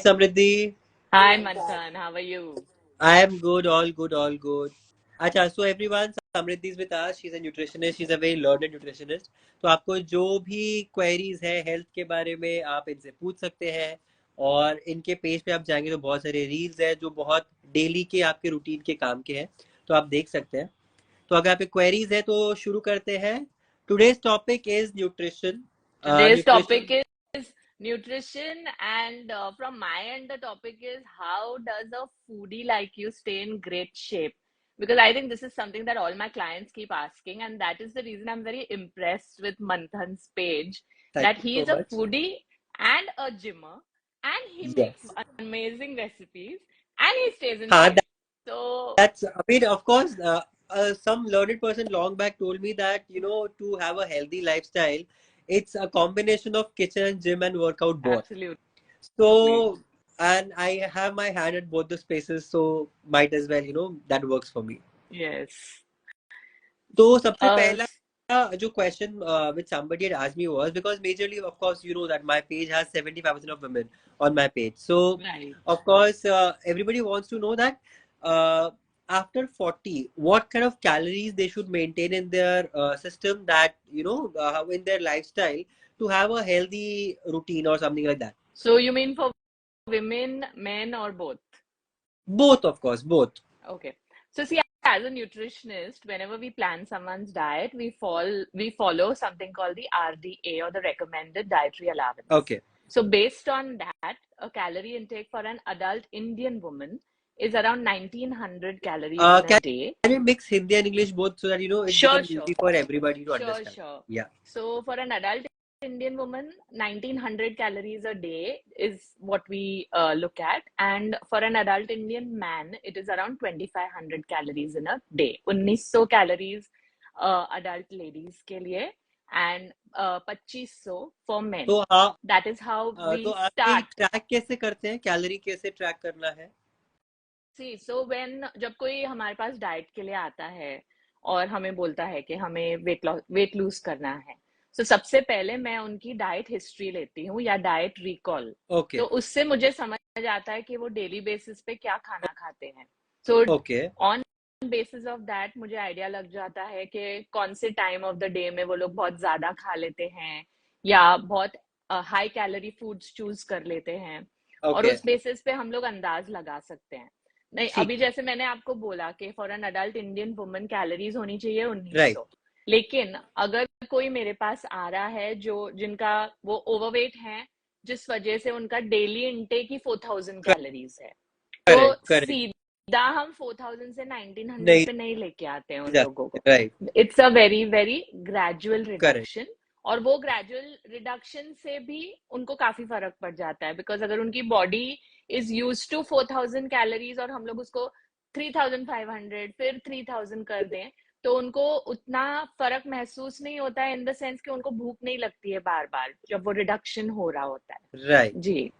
Samriddhi. Hi, Manthan. How are you? I am good, all good, all good. अच्छा, so everyone, Samriddhi is with us. She's a nutritionist. She's a very learned nutritionist. तो आपको जो भी queries है health के बारे में आप इनसे पूछ सकते हैं। और इनके पेज पे आप जाएंगे तो बहुत सारे रील्स है जो बहुत डेली के आपके रूटीन के काम के हैं, तो आप देख सकते हैं। तो अगर आपके क्वेरीज है तो शुरू करते हैं। Today's topic is nutrition. Today's nutrition. topic is nutrition, and from my end, the topic is how does a foodie like you stay in great shape? Because I think this is something that all my clients keep asking, and that is the reason I'm very impressed with Manthan's page. Thank That you he so is a much. foodie and a gymmer, and he makes yes. amazing recipes, and he stays in हाँ, shape. So, that's, I mean, of course, some learned person long back told me that, to have a healthy lifestyle, it's a combination of kitchen, gym, and workout both. absolutely. So, and I have my hand at both the spaces, so might as well, that works for me. Yes. तो सबसे Uh, पहला जो question which somebody had asked me was because majorly, of course, you know that my page has 75% of women on my page. So, right. of course, everybody wants to know that uh, after 40, what kind of calories they should maintain in their system that, in their lifestyle to have a healthy routine or something like that. So you mean for women, men, or both? Both, of course, both. Okay. So see, as a nutritionist, whenever we plan someone's diet, we follow something called the RDA, or the recommended dietary allowance. Okay. So based on that, a calorie intake for an adult Indian woman is around 1900 calories in a Can day. you mix Hindi and English both so that, it Sure, becomes sure. easy for everybody to Sure, understand? sure. Yeah. So for an adult Indian woman, 1900 calories a day is what we look at. And for an adult Indian man, it is around 2500 calories in a day. 1900 calories adult ladies ke liye, and 2500 for men. तो हाँ। That is how तो we आप ये start. Track कैसे करते हैं, calorie कैसे track करना है? सी सो व्हेन जब कोई हमारे पास डाइट के लिए आता है और हमें बोलता है कि हमें वेट लूज करना है, तो सबसे पहले मैं उनकी डाइट हिस्ट्री लेती हूँ या डाइट रिकॉल। ओके। तो उससे मुझे समझ आता है कि वो डेली बेसिस पे क्या खाना खाते हैं। So okay. On basis of that मुझे आइडिया लग जाता है कि कौन से टाइम ऑफ द डे में वो लोग बहुत ज्यादा खा लेते हैं या बहुत हाई कैलोरी फूड्स चूज कर लेते हैं, और ओके। उस बेसिस पे हम लोग अंदाज लगा सकते हैं। नहीं, ठीक अभी है। जैसे मैंने आपको बोला कि for an adult Indian woman calories होनी चाहिए राइट। 1900। लेकिन अगर कोई मेरे पास आ रहा है जो जिनका वो ओवरवेट है, जिस वजह से उनका डेली इनटेक ही 4000 कैलोरीज है, तो करेक्ट, करेक्ट। सीधा हम 4000 से 1900 नहीं पे नहीं लेके आते हैं उन जा लोगों को। सकते। Right. It's a very very gradual correct. Reduction, और वो ग्रेजुअल रिडक्शन से भी उनको काफी फर्क पड़ जाता है। बिकॉज अगर उनकी body is use to 4000 calories और हम लोग उसको 3500 फिर 3000 कर दें, तो उनको उतना फर्क महसूस नहीं होता है, इन द सेंस कि उनको भूख नहीं लगती है बार बार जब वो रिडक्शन हो रहा होता है। राइट। जी।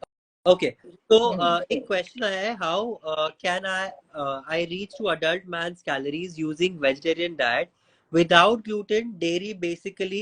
ओके। तो एक क्वेश्चन आया है, how can I reach to adult man's calories using vegetarian diet without gluten, dairy, basically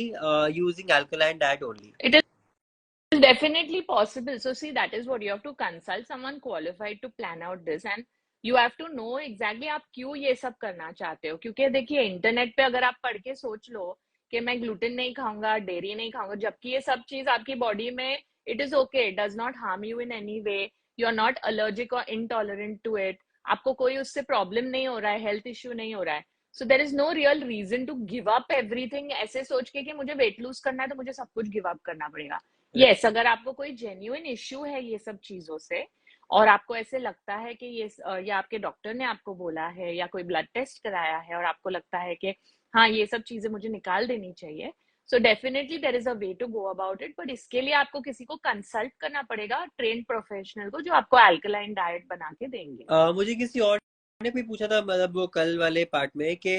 using alkaline diet only? It is definitely possible. So see, that is what you have to consult someone qualified to plan out this, and you have to know exactly आप क्यों ये सब करना चाहते हो। क्योंकि देखिए, internet पे अगर आप पढ़ के सोच लो कि मैं ग्लूटेन नहीं खाऊंगा, डेयरी नहीं खाऊंगा, जबकि ये सब चीज आपकी बॉडी में it is okay, it does not harm you in any way, you are not allergic और इनटॉलरेंट टू इट, आपको कोई उससे प्रॉब्लम नहीं हो रहा है, हेल्थ इश्यू नहीं हो रहा है। So there is no real reason to give up everything, ऐसे सोच के कि मुझे वेट लूज करना है तो मुझे सब कुछ गिव अप करना पड़ेगा। यस, अगर आपको कोई जेन्युइन इश्यू है ये सब चीजों से, और आपको ऐसे लगता है कि ये या आपके डॉक्टर ने आपको बोला है या कोई ब्लड टेस्ट कराया है और आपको लगता है कि हाँ ये सब चीजें मुझे निकाल देनी चाहिए, so definitely there is a way to go about it. But इसके लिए आपको किसी को कंसल्ट करना पड़ेगा, ट्रेन प्रोफेशनल को, जो आपको अल्कलाइन डाइट बना के देंगे। मुझे किसी और ने भी पूछा था, मतलब वो कल वाले पार्ट में कि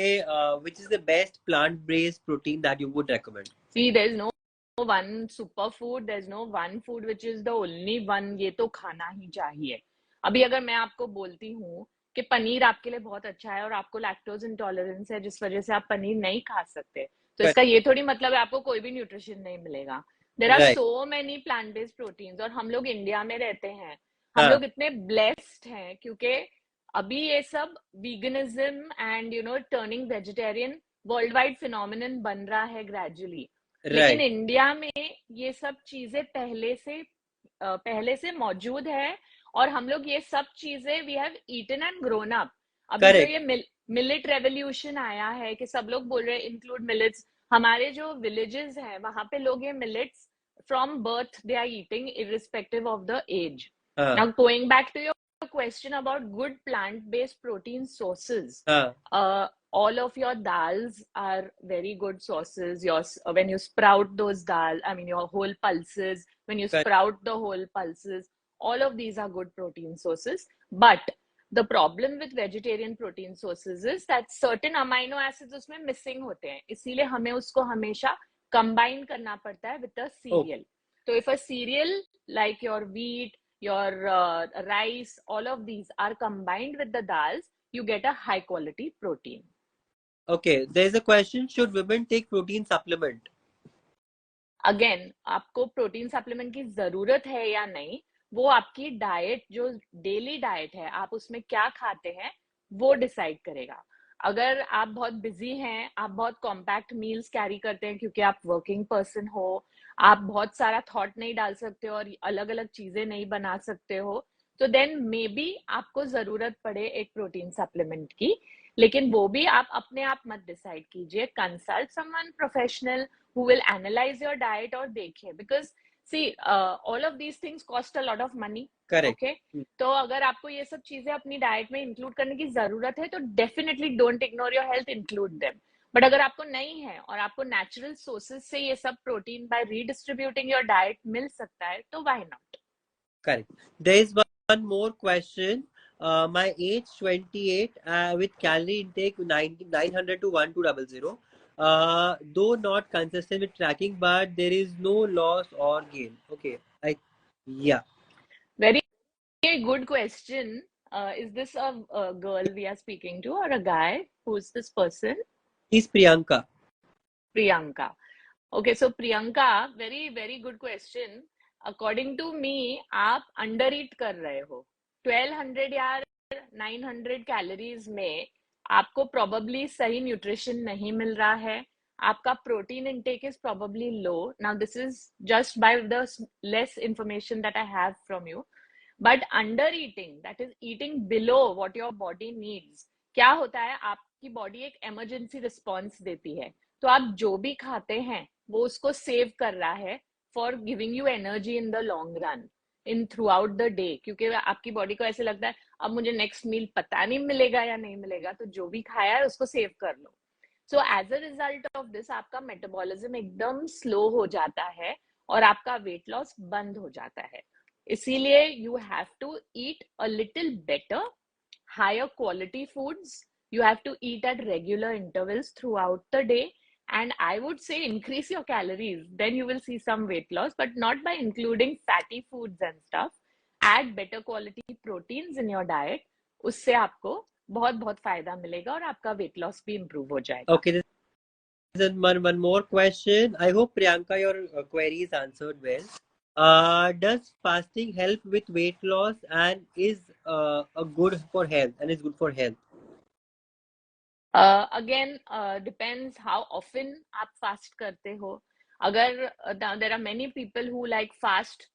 which is the best plant based protein that you would recommend? See there is no one super food, there is no one food which is the only one, ये तो खाना ही चाहिए। अभी अगर मैं आपको बोलती हूँ कि पनीर आपके लिए बहुत अच्छा है और आपको लैक्टोज इंटॉलरेंस है जिस वजह से आप पनीर नहीं खा सकते, तो इसका ये थोड़ी मतलब है आपको कोई भी न्यूट्रिशन नहीं मिलेगा। There are right. So many plant based proteins, और हम लोग इंडिया में रहते हैं, हम हाँ, लोग इतने ब्लेस्ड हैं क्योंकि अभी ये सब veganism and turning vegetarian world wide phenomenon बन रहा है ग्रेजुअली। लेकिन राइट, इंडिया में ये सब चीजें पहले से मौजूद है, और हम लोग ये सब चीजें we have eaten and grown up. अभी जो करेक्ट, ये मिलेट रेवोल्यूशन आया है कि सब लोग बोल रहे हैं इंक्लूड मिलेट्स, हमारे जो विलेजेस हैं वहां पे लोग ये millets from birth they are eating irrespective of the age. Now हाँ, going back to your question about good plant based protein sources, हाँ, all of your dals are very good sources. When you sprout those dal, I mean your whole pulses, when you correct, sprout the whole pulses, all of these are good protein sources. But the problem with vegetarian protein sources is that certain amino acids उसमें missing होते हैं, इसीलिए हमें उसको हमेशा combine करना पड़ता है विद अ ओके, सीरियल. तो if a serial like your wheat, your rice, all of these are combined with the dals, you get a high quality protein. Okay, there is a question, should women take protein supplement? Again आपको protein supplement की जरूरत है या नहीं, वो आपकी diet, जो daily diet है आप उसमें क्या खाते हैं, वो डिसाइड करेगा. अगर आप बहुत बिजी हैं, आप बहुत कॉम्पैक्ट मील्स कैरी करते हैं क्योंकि आप वर्किंग पर्सन हो, आप बहुत सारा थॉट नहीं डाल सकते हो और अलग अलग चीजें नहीं बना सकते हो, तो देन मे बी आपको जरूरत पड़े एक प्रोटीन सप्लीमेंट की. लेकिन वो भी आप अपने आप मत डिसाइड कीजिए, consult someone professional who will analyze your diet और देखें, because see all of these things cost a lot of money. Correct, Okay, तो अगर आपको ये सब चीजें अपनी डाइट में इंक्लूड करने की जरूरत है तो definitely don't ignore your health, include them. But अगर आपको नहीं है और आपको नेचुरल सोर्सेज से ये सब protein by redistributing your diet मिल सकता है तो why not. Correct. There is one more question. My age 28, with calorie intake 900 to 1200. Though not consistent with tracking, but there is no loss or gain. Okay, I yeah. Very good question. Is this a girl we are speaking to or a guy? Who's this person? He's Priyanka. Priyanka. Okay, so Priyanka, very very good question. According to me, आप under ईट कर रहे हो. 1200 या 900 calories में आपको probably सही nutrition नहीं मिल रहा है. आपका protein intake is probably low. Now this is just by the less information that I have from you. But under eating, that is eating below what your body needs. क्या होता है, आपकी body एक emergency response देती है, तो आप जो भी खाते हैं वो उसको सेव कर रहा है for giving you energy in the long run, in through out the day. क्योंकि आपकी बॉडी को ऐसे लगता है अब मुझे नेक्स्ट मील पता नहीं मिलेगा या नहीं मिलेगा, तो जो भी खाया है उसको सेव कर लो. So as a result of this आपका मेटाबॉलिज्म एकदम स्लो हो जाता है और आपका वेट लॉस बंद हो जाता है. इसीलिए you have to eat a little better, higher quality foods. You have to eat at regular intervals throughout the day. And I would say increase your calories. Then you will see some weight loss, but not by including fatty foods and stuff. Add better quality proteins in your diet. उससे आपको बहुत बहुत फायदा मिलेगा और आपका weight loss भी improve हो जाएगा. Okay, there's one more question. I hope Priyanka your query is answered well. Does fasting help with weight loss and is a good for health and is good for health? Again, depends how often आप fast करते हो. अगर there are many people who like fast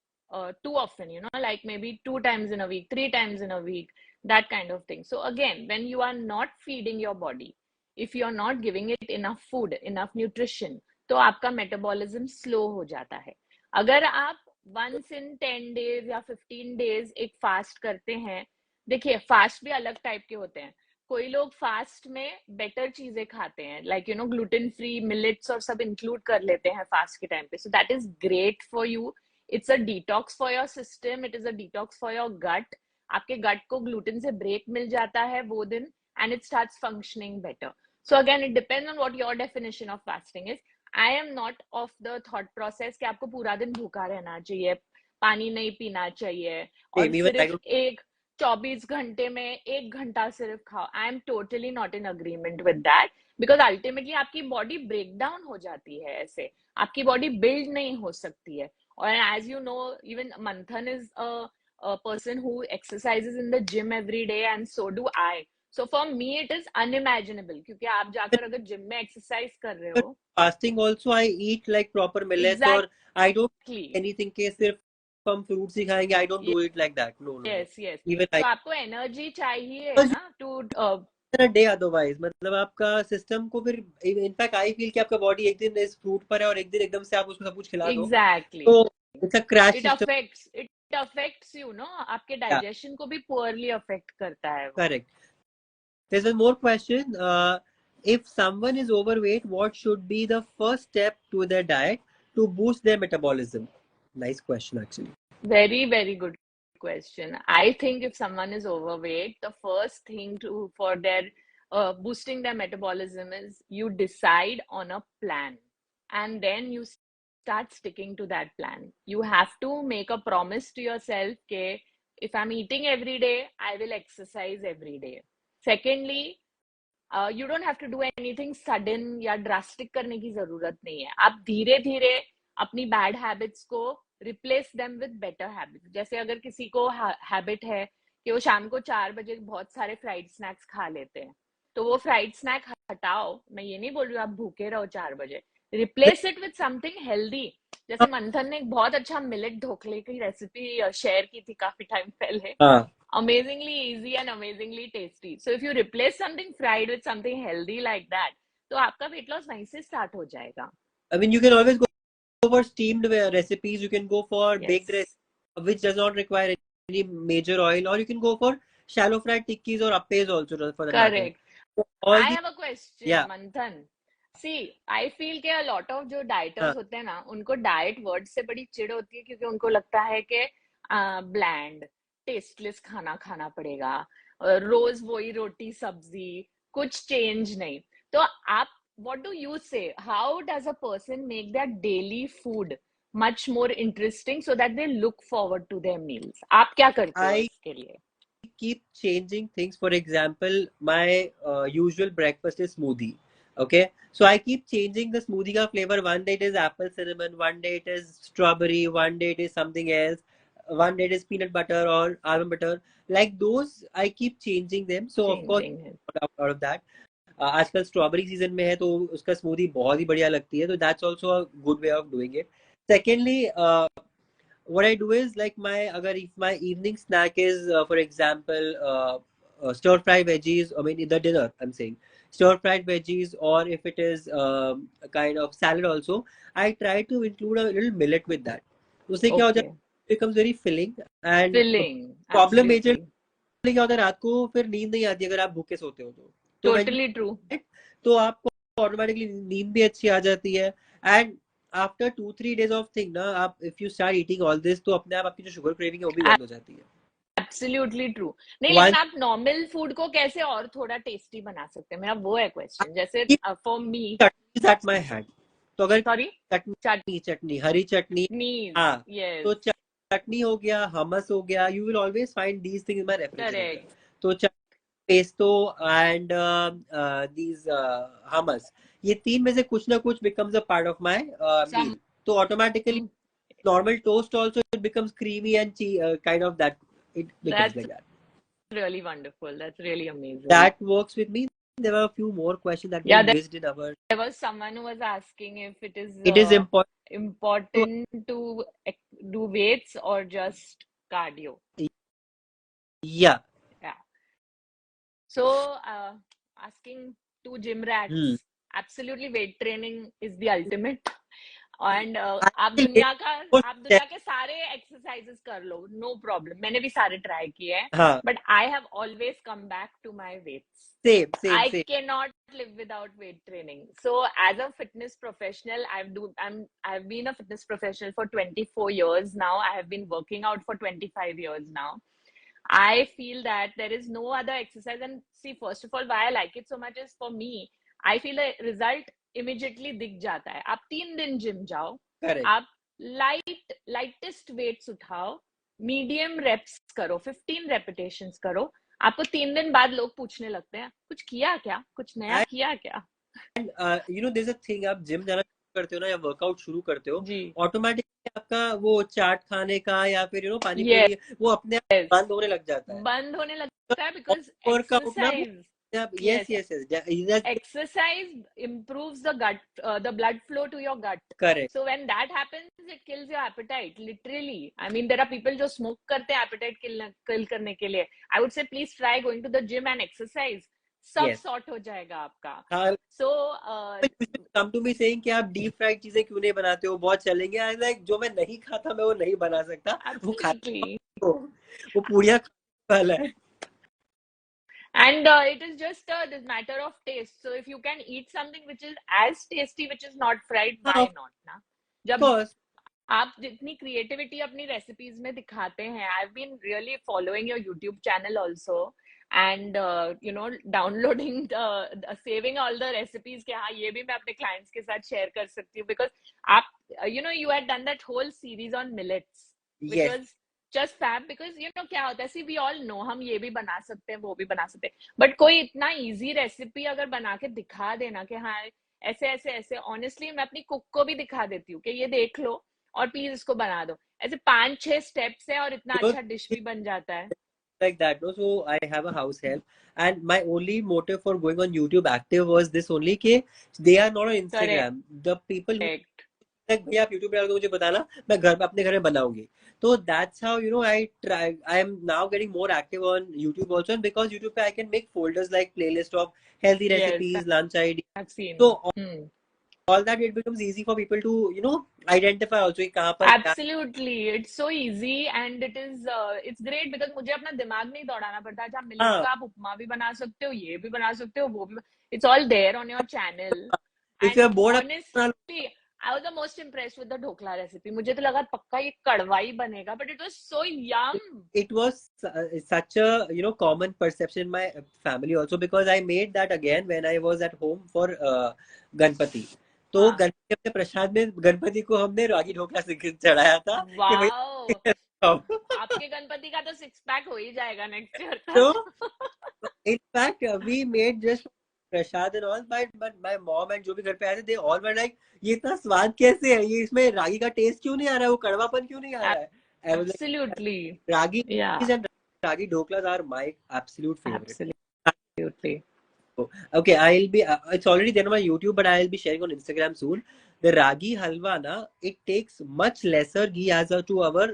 too often, like maybe 2 times in a week, 3 times in a week, that kind of thing. So again, when you are not feeding your body, if you are not giving it enough food, enough nutrition, तो आपका metabolism slow हो जाता है. अगर आप once in 10 days या 15 days एक fast करते हैं, देखिए फास्ट भी अलग टाइप के होते हैं. कोई लोग फास्ट में बेटर चीजें खाते हैं, लाइक ग्लूटेन फ्री मिलेट्स और सब इंक्लूड कर लेते हैं फास्ट के टाइम पे, so that is great for you. It's a detox for your system, it is a detox for your gut. आपके गट को ग्लूटेन से ब्रेक मिल जाता है वो दिन, and it starts functioning better. So again it depends on what your definition of fasting is. I am not of the thought process कि आपको पूरा दिन भूखा रहना चाहिए, पानी नहीं पीना चाहिए और Same, even I सिर्फ don't. एक 24 घंटे में 1 घंटा सिर्फ खाओ. I am totally not in agreement with that, because ultimately आपकी बॉडी ब्रेक डाउन हो जाती है. ऐसे आपकी बॉडी बिल्ड नहीं हो सकती है. और एज यू नो, इवन मंथन is a person who exercises in the gym every day, and so do I. So for me it is unimaginable, क्योंकि आप जाकर अगर जिम में एक्सरसाइज कर रहे हो. Fasting also I eat like proper millets, और आई डोंट Exactly. एनीथिंग के सिर्फ हम फ्रूट्स ही खाएंगे, I don't do it like that, no no no. Yes, yes. Even So I आपको एनर्जी चाहिए ना टू. डे अदरवाइज, मतलब आपका सिस्टम को फिर, इनफैक्ट आई फील कि आपका बॉडी एक दिन इस फ्रूट पर है और एक दिन एकदम से आप उसको सब कुछ खिला दो, एग्जैक्टली. तो it's a crash it system. Affects it affects you know, आपके डाइजेशन को भी पुअरली अफेक्ट करता है वो. Correct. There's one more question. If someone is overweight, what should be the first step to their diet to boost their metabolism? Nice question, actually. Very, very good question. I think if someone is overweight, the first thing to for their boosting their metabolism is you decide on a plan, and then you start sticking to that plan. You have to make a promise to yourself that if I'm eating every day, I will exercise every day. Secondly, you don't have to do anything sudden या drastic करने की जरूरत नहीं है. आप धीरे धीरे अपनी बैड हैबिट्स को replace them with better habits. जैसे अगर किसी को हैबिट है कि वो शाम को 4 बजे बहुत सारे फ्राइड स्नैक्स खा लेते हैं, तो वो फ्राइड स्नैक हटाओ. मैं ये नहीं बोल रही हूँ आप भूखे रहो 4 बजे. Replace it with something healthy. जैसे मंथन ने एक बहुत अच्छा मिलेट ढोकले की रेसिपी शेयर की थी काफी टाइम पहले. हाँ. Amazingly easy and amazingly tasty. So if you replace something fried with something healthy like that, तो आपका weight loss वहीं से start हो जाएगा. I mean, you can always go for steamed recipes. You can go for baked Yes. recipes, which does not require any major oil, or you can go for shallow fried tikkis or appes also, for that matter. Correct. So all I the, have a question, yeah. Manthan. See, I feel कि a lot of जो हाँ. dieters होते हैं ना, उनको diet word से बड़ी चिढ़ होती है, क्योंकि उनको लगता है कि bland, tasteless खाना खाना पड़ेगा, रोज वही रोटी सब्जी, कुछ change नहीं. तो आप, what do you say? How does a person make their daily food much more interesting so that they look forward to their meals? आप क्या करते हो I इसके लिए? keep changing things. For example, my usual breakfast is smoothie. Okay, so I keep changing the smoothie ka flavor. One day it is apple cinnamon, one day it is strawberry, one day it is something else, one day it is peanut butter or almond butter. Like those, I keep changing them. So of course, Changing it. out of that, आजकल strawberry season में है तो उसका smoothie बहुत ही बढ़िया लगती है, तो that's also a good way of doing it. Secondly, what I do is like agar if my evening snack is for example stir fried veggies, I mean in the dinner I'm saying stir fried veggies, or if it is a kind of salad also, I try to include a little millet with that. उससे क्या हो जाता Okay. है, becomes very filling. And Filling. Problem major Absolutely. क्या होता है, रात को फिर नींद नहीं आती अगर आप भूखे सोते हो तो when you Totally true. eat, तो आपको ऑटोमेटिकली नींद भी अच्छी आ जाती है. And after 2-3 days of thing ना, आप if you start eating all this, तो अपने आप आपकी जो शुगर क्रेविंग है वो भी बंद हो जाती है. Absolutely true. नहीं, लेकिन वन आप नॉर्मल फूड को कैसे और थोड़ा टेस्टी बना सकते हैं, मेरा वो है क्वेश्चन. जैसे for me, chutney at my hand. तो अगर सॉरी, चटनी चटनी हरी चटनी, चटनीज. हाँ, तो यस. चटनी हो गया, हमस हो गया, you will always find these things in my refrigerator. Correct. तो पेस्टो एंड दीज हमस, ये तीन में से कुछ ना कुछ becomes a part of my some. Meal. तो automatically normal toast also, it becomes creamy and kind of that, it becomes that's like that. Really wonderful. That's really amazing. That works with me. There were a few more questions that we या, missed in our. there was someone who was asking if it is It is important to, important to do weights or just cardio. yeah. Yeah. So, asking two gym Hmm. rats, absolutely weight training is the ultimate. And I आप will दुनिया का, for आप दुनिया के सारे exercises कर लो, no problem. मैंने भी सारे ट्राई किए हैं, हाँ, but I have always come back to my weights. same I same. cannot live without weight training. So as a fitness professional, I've been a fitness professional for 24 years now. I have been working out for 25 years now. I feel that there is no other exercise. And see, first of all, why I like it so much is, for me, I feel the result immediately दिख जाता है. आप 3 दिन gym जाओ, Correct. आप lightest weights उठाओ, medium wraps करो, 15 repetitions करो, आपको 3 दिन बाद लोग पूछने लगते हैं कुछ किया क्या, कुछ नया And किया क्या. you know, there's a thing, आप जिम जाना करते हो ना या वर्कआउट शुरू करते हो, जी। ऑटोमेटिकली आपका वो चाट खाने का या फिर पानी यस। पूरी वो अपने आप बंद होने लग जाता है। बंद होने लगता है बिकॉज वर्कआउट ना वो एक्सरसाइज। अपने आप, yes yes. Yes yes, Exercise improves the gut, the blood flow to your gut. Correct, So when that happens, it kills your appetite. Literally, I mean, there are people जो smoke करते हैं appetite kill करने के लिए. I would say please try going to the gym and exercise. सब yes. sort हो जाएगा आपका. हाँ, So come to me saying कि आप डीप फ्राइड चीजें क्यों नहीं बनाते हो, बहुत चलेंगे। आई लाइक जो मैं नहीं खाता मैं वो नहीं बना सकता, वो खाने absolutely. वो पूड़ियाँ खाने वाला है। And it is just this matter of taste. So if you can eat something which is as tasty, which is not fried, हाँ, why ऑफ not ना? जब कोर्स। आप जितनी क्रिएटिविटी अपनी रेसिपीज में दिखाते हैं, I have been really following your YouTube channel also and you know downloading saving all the recipes के हाँ ये भी मैं अपने क्लाइंट्स के साथ शेयर कर सकती हूँ बिकॉज आप you know you had done that whole series on millets which yes, was just fab because you know क्या होता है सी वी ऑल नो हम ये भी बना सकते हैं वो भी बना सकते हैं बट कोई इतना इजी रेसिपी अगर बना के दिखा देना कि हाँ ऐसे ऐसे ऐसे ऑनेस्टली मैं अपनी कुक को भी दिखा देती हूँ कि ये देख लो और प्लीज इसको बना दो ऐसे 5-6 स्टेप्स है और इतना यू अच्छा डिश भी बन जाता है like that, no? So I have a house help, and my only motive for going on YouTube active was this only कि they are not on Instagram. The people who correct like भैया आप YouTube पे डाल के मुझे बताना, मैं घर पे अपने घर में बनाऊंगी। तो that's how I try. I am now getting more active on YouTube also, and because YouTube पे I can make folders like playlist of healthy yes recipes, lunch ideas. I have seen So all that it becomes easy for people to identify also कि कहाँ पर क्या। Absolutely it's so easy and it's great because मुझे अपना दिमाग नहीं दौड़ाना पड़ता अच्छा मिलेट्स हाँ, का आप उपमा भी बना सकते हो ये भी बना सकते हो वो भी it's all there on your channel if you and are bored of honestly I was the most impressed with the dhokla recipe मुझे तो लगा पक्का ये कड़वा ही बनेगा but it was so yum it was such a common perception in my family also, because I made that again when I was at home for Ganpati. तो हाँ गणपति अपने प्रसाद में गणपति को हमने रागी ढोकला से चढ़ाया था कि वाओ भैया खाओ। आपके गणपति का तो 6 पैक हो ही जाएगा नेक्स्ट ईयर तो तक in fact we made just Prasad and all, but my mom and जो भी घर पे आए थे they all were like ये इतना स्वाद कैसे है, ये इसमें रागी का टेस्ट क्यों नहीं आ रहा है, वो कड़वापन क्यों नहीं आ रहा है। I was like absolutely ragi या and ragi dhoklas are my absolute favorite. Absolutely Okay, I'll be. It's already there on my YouTube, but I'll be sharing on Instagram soon. The ragi halwa na, it takes much lesser ghee as to our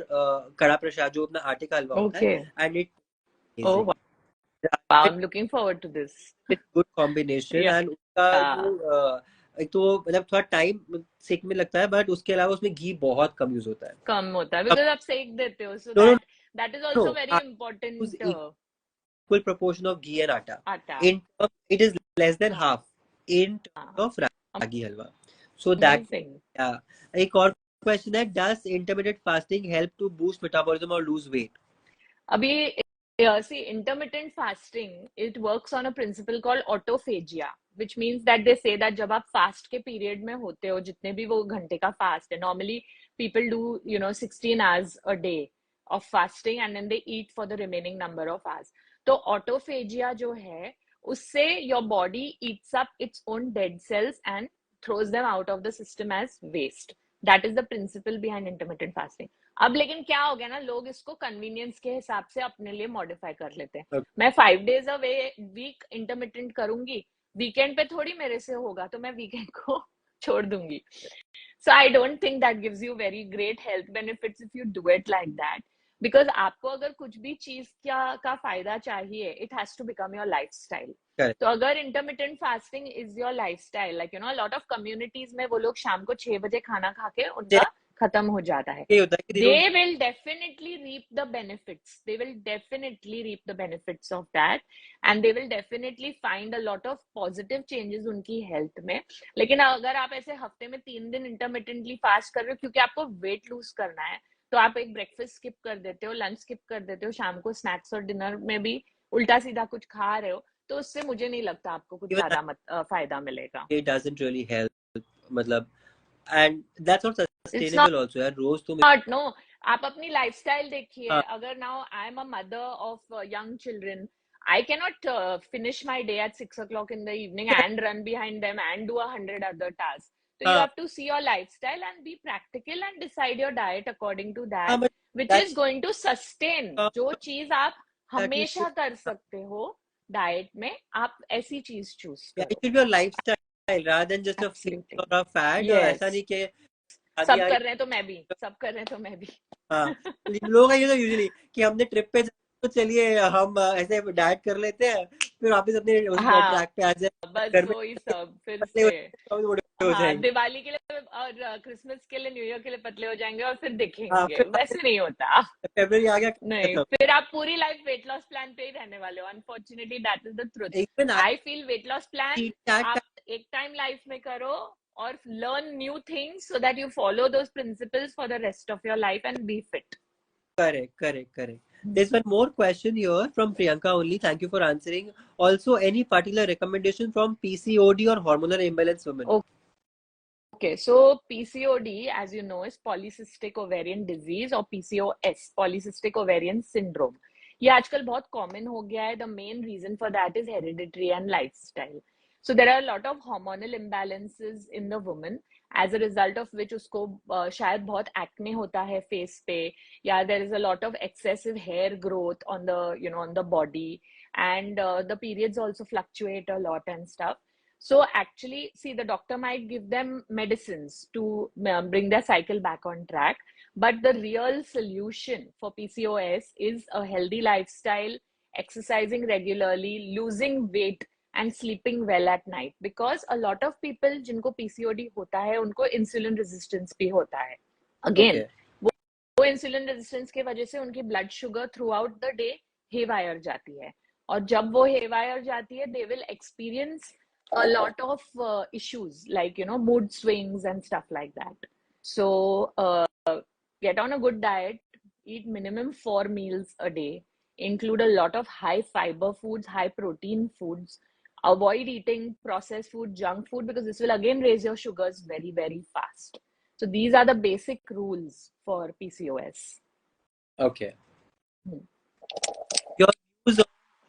kada prasad जो अपना आटे का हलवा होता है, okay and it's oh amazing. Wow I With am looking forward to this good combination, या and उसका जो एक तो मतलब थोड़ा टाइम सेकने में लगता है, बट उसके अलावा उसमें घी बहुत कम यूज होता है। कम होता है अब बिकॉज आप सेक देते हो so no no that is no, also very I use important equal proportion of ghee and atta. आटा It is less than half in terms of ragi halwa. So that, amazing yeah. एक और question है, does intermittent fasting help to boost metabolism or lose weight? अभी see intermittent fasting it works on a principle called autophagia which means that they say that जब आप fast के period में होते हो जितने भी वो घंटे का फास्ट है normally people do you know 16 hours a day of fasting and then they eat for the remaining number of hours तो autophagia जो है उससे your body eats up its own dead cells and throws them out of the system as waste that is the principle behind intermittent fasting अब लेकिन क्या हो गया ना लोग इसको कन्वीनियंस के हिसाब से अपने लिए मॉडिफाई कर लेते हैं Okay. मैं 5 days अ वीक इंटरमिटेंट करूंगी वीकेंड पे थोड़ी मेरे से होगा तो मैं वीकेंड को छोड़ दूंगी so I don't think that gives you very great health benefits if you do it like that because आपको अगर कुछ भी चीज का फायदा चाहिए it has to become your lifestyle Correct. तो अगर intermittent fasting is your lifestyle like you know lot of communities में वो लोग शाम को 6 बजे खाना खा के उनका खत्म हो जाता है ये होता है कि they don't they will definitely reap the benefits they will definitely reap the benefits of that and they will definitely find a lot of positive changes उनकी हेल्थ में लेकिन अगर आप ऐसे हफ्ते में 3 दिन इंटरमिटेंटली फास्ट कर रहे हो क्योंकि आपको वेट लूज करना है तो आप एक ब्रेकफास्ट स्किप कर देते हो लंच स्किप कर देते हो शाम को स्नैक्स और डिनर में भी उल्टा सीधा कुछ खा रहे हो तो उससे मुझे नहीं लगता आपको कुछ even ज्यादा फायदा मिलेगा it doesn't really help, मतलब, and that's not it's sustainable also यार, रोज तो नॉट नो आप अपनी लाइफस्टाइल देखिए हाँ, अगर now I am a mother of young children I cannot finish my day at 6 o'clock in the evening and run behind them and do 100 other tasks. So you have to see your lifestyle and be practical and decide your diet according to हाँ, that, but which is that's going to sustain. जो चीज आप that you should, हमेशा कर सकते हो diet में, आप ऐसी चीज चूज yeah, it करो. should be a lifestyle rather than just a fix Absolutely. or a fad. ऐसा Yes. नहीं कि शादी सब आ कर रहे हैं तो रही मैं भी, सब कर रहे हैं तो मैं भी. हाँ, लोगों का ये तो यूजुअली कि हमने ट्रिप पे तो चलिए हम ऐसे डाइट कर लेते हैं, फिर वापस अपने उस हाँ, ट्रैक पे आ जाए, बस घर में वही सब फिर पतले से. हो मोटे हो हाँ, जाएंगे। दिवाली के लिए और क्रिसमस के लिए, न्यू ईयर के लिए पतले हो जाएंगे और फिर हाँ, दिखेंगे. फिर वापस वैसे नहीं होता. फरवरी आ गया, नहीं, खत्म। फिर आप पूरी लाइफ वेट लॉस प्लान पे ही रहने वाले हो. Unfortunately that is the truth. Even I feel weight loss plan I that आप एक टाइम लाइफ में करो और learn new things so that you follow those principles for the rest of your life and be fit. correct. There's one more question here from Priyanka only. Thank you for answering. Also, any particular recommendation from PCOD or hormonal imbalance women? Okay, so PCOD, as you know, is polycystic ovarian disease or PCOS, polycystic ovarian syndrome. ये आजकल बहुत common हो गया है. The main reason for that is hereditary and lifestyle. So there are a lot of hormonal imbalances in the woman, as a result of which उसको शायद बहुत acne होता है face पे, या there is a lot of excessive hair growth on the, on the body, and the periods also fluctuate a lot and stuff. So actually, see, the doctor might give them medicines to bring their cycle back on track. But the real solution for PCOS is a healthy lifestyle, exercising regularly, losing weight, and sleeping well at night. Because a lot of people जिनको PCOD होता है, उनको insulin resistance भी होता है. Again, Okay. वो insulin resistance की वजह से उनकी blood sugar through out the day haywire जाती है. और जब वो हेवायर जाती है, they will experience a lot of issues like mood swings and stuff like that. So get on a good diet, eat minimum 4 meals a day, include a lot of high fiber foods, high protein foods, avoid eating processed food, junk food, because this will again raise your sugars very, very fast. So these are the basic rules for PCOS. Okay. Your views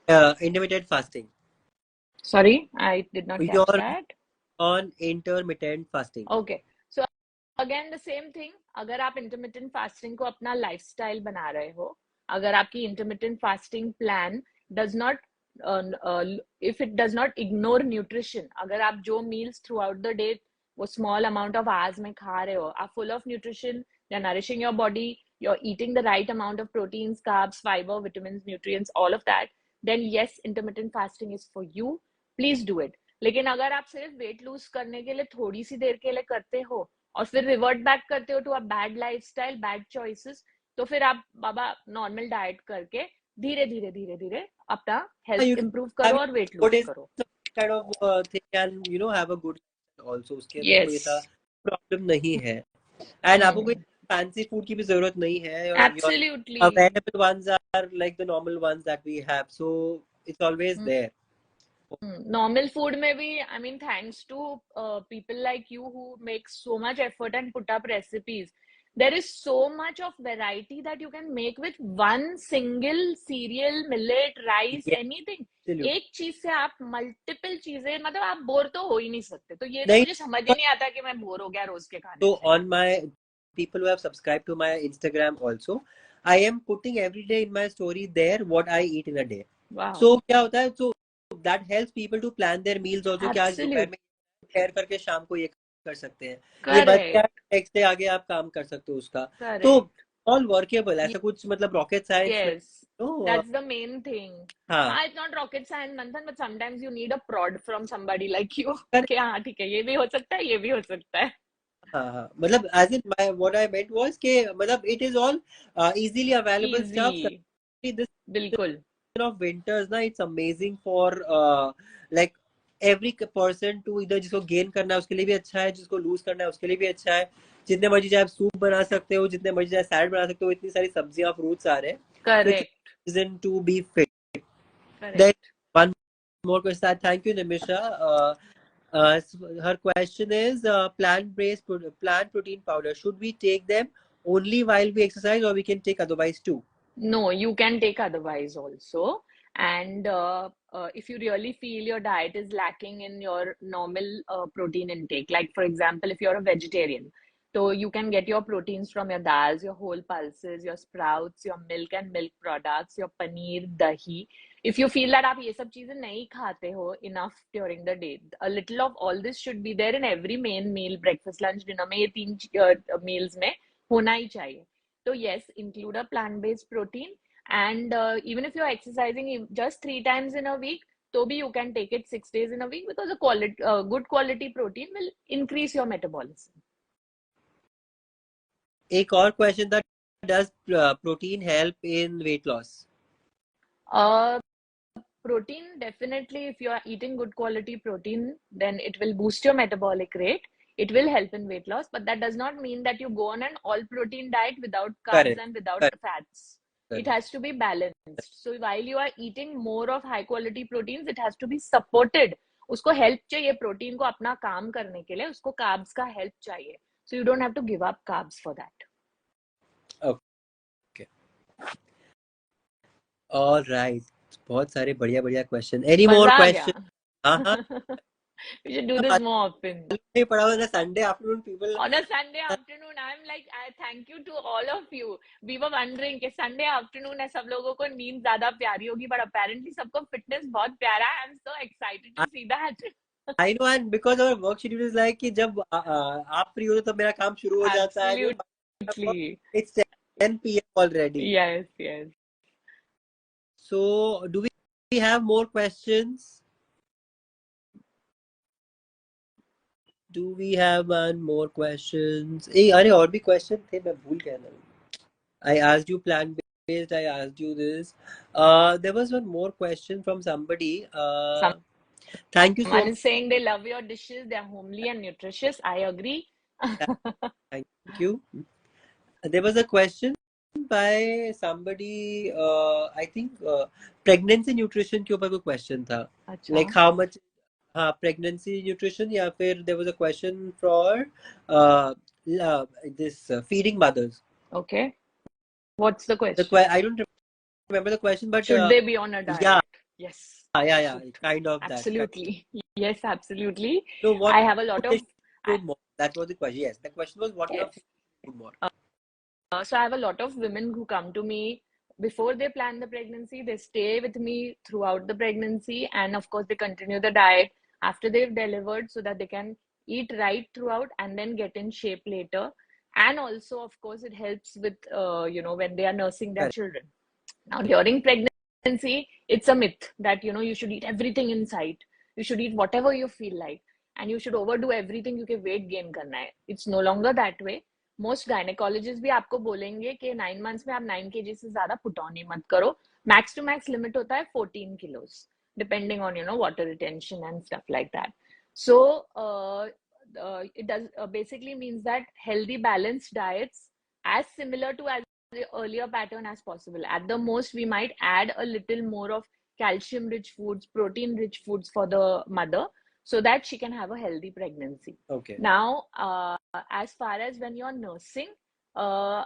on intermittent fasting. Sorry, I did not catch Your that. on intermittent fasting. Okay. So again the same thing. अगर आप intermittent fasting को अपना lifestyle बना रहे हो, अगर आपकी intermittent fasting plan does not if it does not ignore nutrition, अगर आप जो meals throughout the day वो small amount of hours में खा रहे हो, are full of nutrition, they're nourishing your body, you're eating the right amount of proteins, carbs, fiber, vitamins, nutrients, all of that, then yes, intermittent fasting is for you. Please do it. लेकिन अगर आप सिर्फ weight lose करने के लिए थोड़ी सी देर के लिए करते हो और फिर रिवर्ट बैक करते हो to a bad lifestyle, bad choices, तो फिर आप बाबा नॉर्मल डाइट करके धीरे धीरे धीरे धीरे अपना You health can improve have करो it और वेट good लूज is करो. kind of thing and have a good also. उसके अंदर कोई यस. ऐसा प्रॉब्लम नहीं है. And आपको कोई fancy food की भी जरूरत नहीं है. Your absolutely. available ones are like the normal ones that we have. So it's always there. Normal food में भी, I mean, thanks to people like you who make so much effort and put up recipes, there is so much of variety that you can make with one single cereal, millet, rice, Yes, anything. absolutely. एक चीज से आप multiple चीजें, मतलब आप bore तो हो ही नहीं सकते. तो ये तो नहीं, मुझे समझ ही नहीं आता कि मैं बोर हो गया रोज के खाने so से. on my people who have subscribed to my Instagram also, I am putting every day in my story there what I eat in a day. Wow. So क्या होता है, so that helps people to plan their meals also कि आज दोपहर Absolute. में share करके शाम को ये कर सकते हैं, ये बच गया, Correct. नेक्स्ट डे आगे आप काम कर सकते हो उसका. तो Correct. ऑल वर्केबल, ऐसा कुछ मतलब rocket science Yes, no. that's the main thing. हाँ, हाँ, it's not rocket science, Manthan, but sometimes you need a prod from somebody like you. कर कि हाँ ठीक है, ये भी हो सकता है, ये भी हो सकता है. हाँ, मतलब as in my what I meant was कि मतलब it is all easily available stuff. Easy. This बिल्कुल. of winters ना, it's amazing for like every person to either जिसको गेन करना है उसके लिए भी अच्छा है, जिसको लूज करना है उसके लिए भी अच्छा है. जितने मर्जी चाहे आप सूप बना सकते हो, जितने मर्जी चाहे सैलड बना सकते हो, इतनी सारी सब्जियां फ्रूट्स आ रहे हैं, which is Correct. reason to be fit. Then Correct. one more question. Thank you, Nimisha. Her question is plant protein powder. Should we take them only while we exercise, or we can take otherwise too? No, you can take otherwise also. And if you really feel your diet is lacking in your normal protein intake, like for example, if you're a vegetarian, so you can get your proteins from your dals, your whole pulses, your sprouts, your milk and milk products, your paneer, dahi. If you feel that आप ये सब चीजें नहीं खाते हो enough during the day, a little of all this should be there in every main meal, breakfast, lunch, dinner में ये तीन meals में होना ही चाहिए. So yes, include a plant-based protein, and even if you're exercising just 3 times in a week, so be you can take it 6 days in a week because a good quality protein will increase your metabolism. एक और question था, does protein help in weight loss? Uh, Protein, definitely, if you are eating good quality protein, then it will boost your metabolic rate. It will help in weight loss, but that does not mean that you go on an all protein diet without carbs Correct, and without correct, fats. It correct. has to be balanced. So while you are eating more of high quality proteins, it has to be supported. उसको help चाहिए protein को अपना काम करने के लिए, उसको carbs का help चाहिए. So you don't have to give up carbs for that. Okay. All right. बहुत सारे बढ़िया बढ़िया क्वेश्चन. Any more मजा आ question? हाँ हाँ. गया. We should do this more often. नहीं पड़ा हुआ Sunday afternoon people. On a Sunday afternoon, I'm like, I thank you to all of you. We were wondering कि Sunday afternoon है, सब लोगों को नींद ज्यादा प्यारी होगी, but apparently सबको fitness बहुत प्यारा है. I'm so excited to see that. I know, and because our work schedule is like कि जब आप फ्री हो तो तब मेरा काम शुरू हो जाता है. Absolutely. It's 10 p.m. already. Yes, yes. So do we have more questions? Do we have one more questions? ए अरे और भी question थे, मैं भूल गया ना. I asked you plant based. I asked you this. There was one more question from somebody. Thank you so Someone is saying they love your dishes. They're homely and nutritious. I agree. much. Thank you. There was a question by somebody. I think pregnancy nutrition के ऊपर कोई question था. अच्छा. Like how much? हाँ, pregnancy nutrition या फिर there was a question for uh, this feeding mothers. Okay. What's the The question? I don't remember the question, but Should they be on a yeah, diet? Yes, they yeah, should. kind of that. Absolutely. Yes, absolutely. So what I have a lot they of should I, include more? That was the question. Yes, the question was what kind of yes. food should include more? So I have a lot of women who come to me before they plan the pregnancy. They stay with me throughout the pregnancy, and of course, they continue the diet after they've delivered so that they can eat right throughout and then get in shape later. And also, of course, it helps with when they are nursing their Correct. children. Now, during pregnancy, it's a myth that you should eat everything in sight. You should eat whatever you feel like, and you should overdo everything क्योंकि weight gain करना है. It's no longer that way. Most gynecologists भी आपको बोलेंगे कि 9 months में आप 9 kg से ज्यादा put on ही मत करो. Max to max limit होता है 14 kilos, depending on water retention and stuff like that. So it does basically means that healthy balanced diets as similar to as the earlier pattern as possible. At the most, we might add a little more of calcium rich foods, protein rich foods for the mother so that she can have a healthy pregnancy. Okay. Now, as far as when you're nursing, the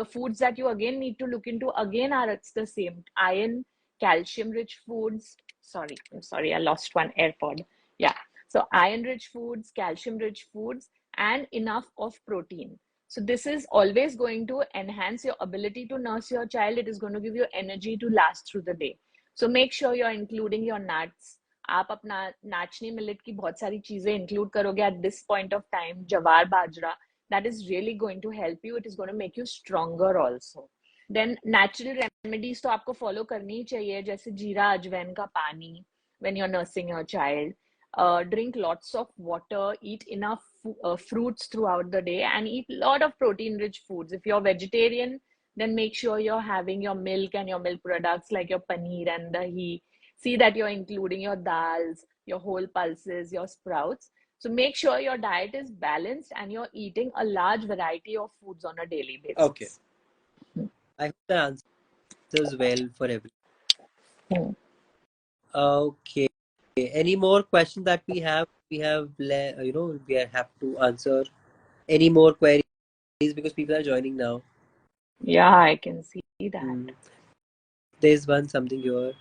foods that you again need to look into again are it's the same iron, calcium rich foods. I'm sorry, I lost one AirPod. Yeah. So iron rich foods, calcium rich foods, and enough of protein. So this is always going to enhance your ability to nurse your child. It is going to give you energy to last through the day. So make sure you're including your nuts. आप अपना नाचनी millet की बहुत सारी चीजें include करोगे at this point of time, जवार बाजरा, that is really going to help you. It is going to make you stronger also. Then natural remedies तो आपको follow करनी ही चाहिए, जैसे जीरा अजवाइन का पानी when you're nursing your child. Drink lots of water, eat enough fruits throughout the day, and eat a lot of protein rich foods. If you're vegetarian, then make sure you're having your milk and your milk products like your paneer and dahi. See that you're including your dals, your whole pulses, your sprouts. So make sure your diet is balanced and you're eating a large variety of foods on a daily basis. Okay. I hope that answers well for everyone. Okay. Any more questions that we have? We have, we have to answer any more queries because people are joining now. Yeah, I can see that. Hmm. There's one something here.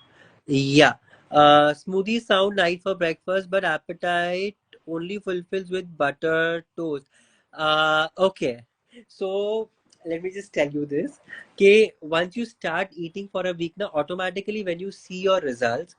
Yeah. Smoothies sound nice for breakfast, but appetite only fulfills with butter toast. Okay. So let me just tell you this. Okay, once you start eating for a week, now automatically when you see your results,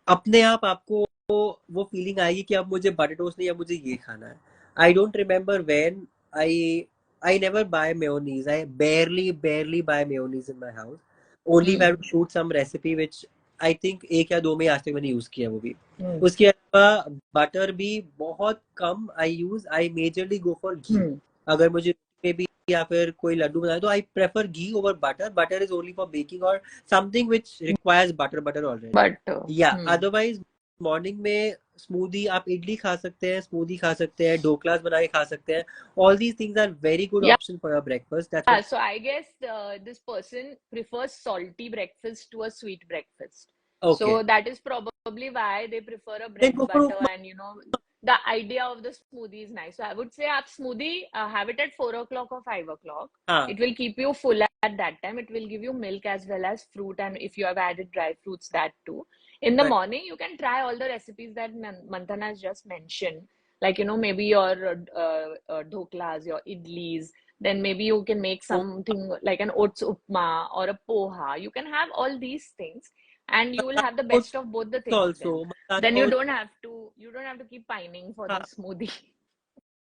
अपने आप आपको वो feeling आएगी कि अब मुझे butter toast नहीं, अब मुझे ये खाना है. I don't remember when I I never buy mayonnaise. I barely buy mayonnaise in my house. Only if I have Hmm. to shoot some recipe which I think एक या दो में आज तक मैंने यूज किया वो भी. Hmm. उसके अलावा बटर भी बहुत कम I use. I majorly go for ghee. Hmm. अगर मुझे में भी या फिर कोई लड्डू बनाए तो I prefer ghee over butter. Butter is only for baking और something which requires butter already. But या hmm. अदरवाइज मॉर्निंग में स्मूदी, आप इडली खा सकते हैं, स्मूदी खा सकते हैं, ढोकलास बना के खा सकते हैं. All these things are very good Yeah, option for your breakfast. That's what. so I guess this person prefers salty breakfast to a sweet breakfast. Okay, So that is probably why they prefer a then bread go for butter, upma. and the idea of the smoothie is nice. So I would say aap smoothie have it at 4 o'clock or 5 o'clock. हाँ, It will keep you full at that time. It will give you milk as well as fruit, and if you have added dry fruits, that too. In the right. morning, you can try all the recipes that Manthan has just mentioned, like maybe your dhoklas, your idlis. Then maybe you can make तो something like an oats upma or a poha. You can have all these things, and you will have the best of both the things. Also Then masala you don't have to keep pining for the हाँ. smoothie.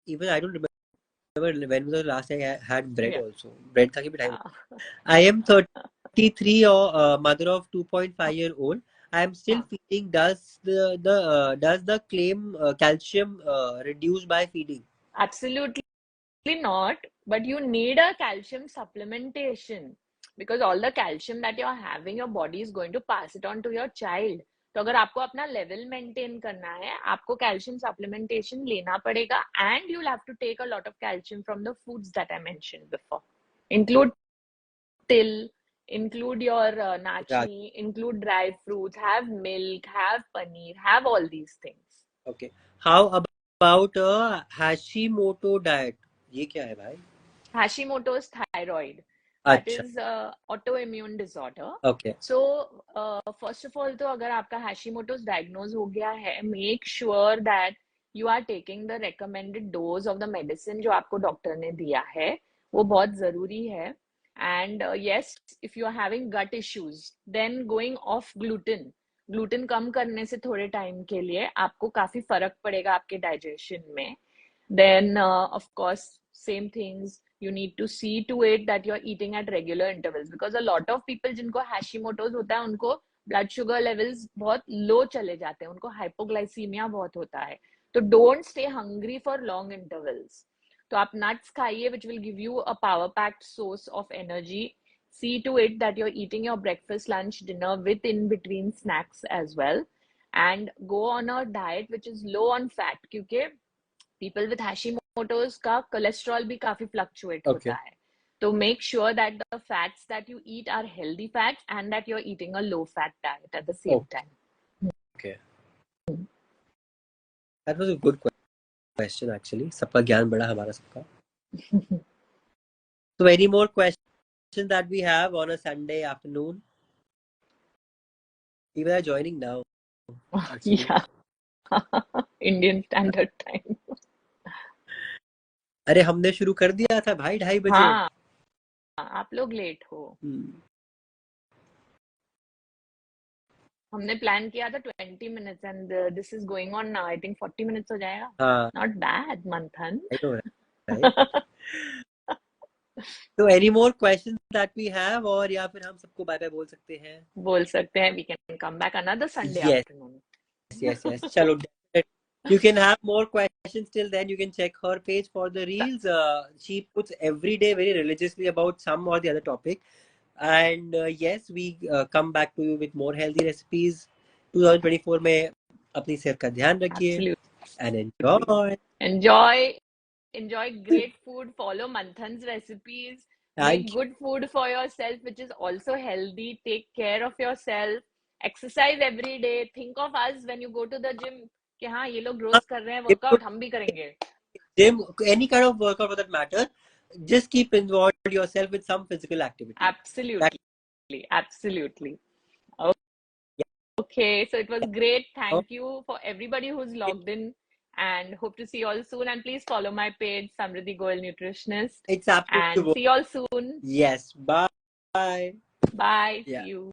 Even I don't remember when was the last I had bread Yeah. Also. Bread खा के भी time. Yeah. I am 33 or mother of 2.5-year old. I am still Huh. feeding. Does the claim calcium reduce by feeding? Absolutely not, but you need a calcium supplementation because all the calcium that you're having, your body is going to pass it on to your child. तो अगर आपको अपना level maintain करना है, आपको calcium supplementation लेना पड़ेगा, and you have to take a lot of calcium from the foods that I mentioned before. Include till, include your Raj. nachi, include dry fruits, have milk, have paneer, have all these things. Okay. How about Hashimoto diet? ये क्या है भाई? Hashimoto's thyroid, that अच्छा. is autoimmune disorder. Okay. So first of all, तो अगर आपका Hashimoto's diagnose हो गया है, make sure that you are taking the recommended dose of the medicine जो आपको डॉक्टर ने दिया है. वो बहुत जरूरी है. And yes, if you are having gut issues, then going off gluten कम करने से थोड़े टाइम के लिए आपको काफी फर्क पड़ेगा आपके डाइजेशन में. Then, of course, same things. You need to see to it that you're eating at regular intervals because a lot of people जिनको Hashimoto's होता है उनको blood sugar levels बहुत low चले जाते हैं, उनको hypoglycemia बहुत होता है. तो don't stay hungry for long intervals. तो आप nuts खाइए which will give you a power packed source of energy. See to it that you're eating your breakfast, lunch, dinner with in between snacks as well. And go on a diet which is low on fat क्योंकि people with Hashimoto's का cholesterol भी काफी fluctuate होता Okay. है. So make sure that the fats that you eat are healthy fats and that you're eating a low fat diet at the same Okay. time. Okay. That was a good question actually. सबका ज्ञान बड़ा हमारा सबका. So any more questions that we have on a Sunday afternoon? People are joining now actually. Yeah. Indian Standard Time. अरे हमने शुरू कर दिया था भाई 2:30 बजे. हाँ, आप लोग लेट हो. हमने प्लान किया था 20 minutes and this is going on now. I think 40 minutes हो जाएगा. हाँ. Not bad, Manthan. I know, right? So any more questions that we have और या फिर हम सबको बाय बाय बोल सकते हैं? बोल सकते हैं. We can come back another Sunday Yes, afternoon. yes. चलो. You can have more questions till then. You can check her page for the reels. She puts every day very religiously about some or the other topic. And yes, we come back to you with more healthy recipes. 2024 में अपनी सेहत का ध्यान रखिए. Absolutely. And enjoy. Enjoy great food. Follow Manthan's recipes. Make Thank you. good food for yourself, which is also healthy. Take care of yourself. Exercise every day. Think of us when you go to the gym. कि हाँ ये लोग रोज कर रहे हैं Gym, workout, हम भी करेंगे. gym, any kind of workout for that matter. just keep involved yourself with some physical activity. That, Absolutely. Absolutely. Okay, so it was great. oh, Thank you for everybody who's logged in and hope to see you all soon. And please follow my page, Samriddhi Goel Nutritionist. it's absolutely And worth. see you all soon. Yes. Bye. Bye. See Yeah. you.